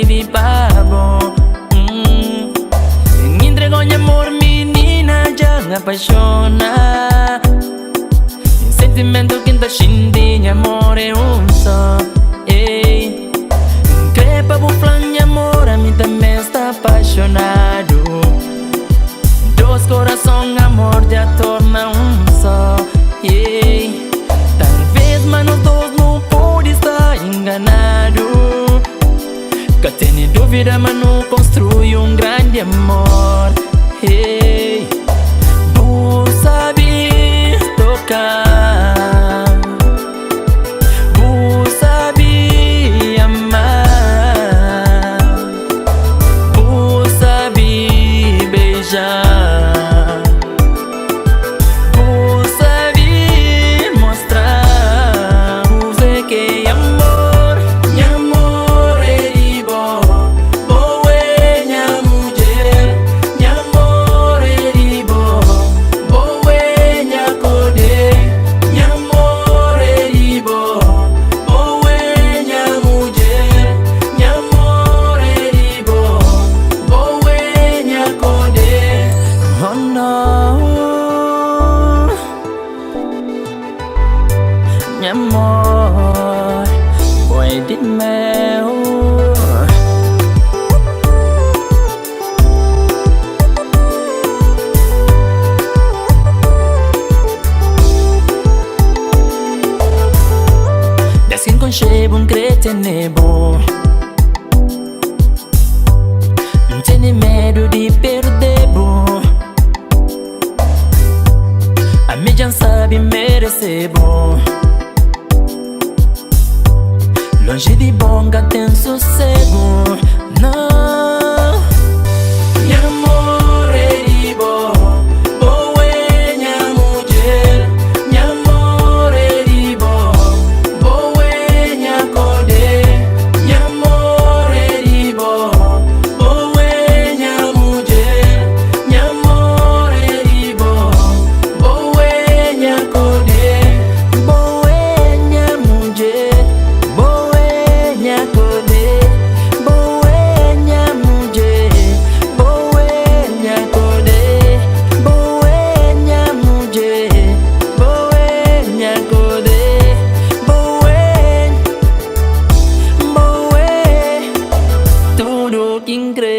vivi babo. Entrego mi amor, menina, já me apaixona. Sentimento que tá shindy, amor é só. Ei, crepa buflan, amor, a mim também está apaixonado. Dois corações, amor, já torna só. Ei, talvez, mas nós dois não pode estar enganado. Que tem dúvida, mas não construi grande amor. Hey, tu sabes tocar, tu sabes amar, tu sabes beijar, tu sabes mostrar. Tu sei que amor, amor é de bom. Mi amor, boy, dime. Deskin con shebo un cretenebo. Non tieni medo di perdebo. A me já sabe merecebo. Longe de bonga tem sossego. Não, mi amor é de bom. Boa é minha mulher. Mi amor é de bom. Boa é minha cordê. Mi amor é de bom. Boa é minha mulher. Mi amor é de bom. Boa é minha cordê. Boa é minha mulher. Increíble.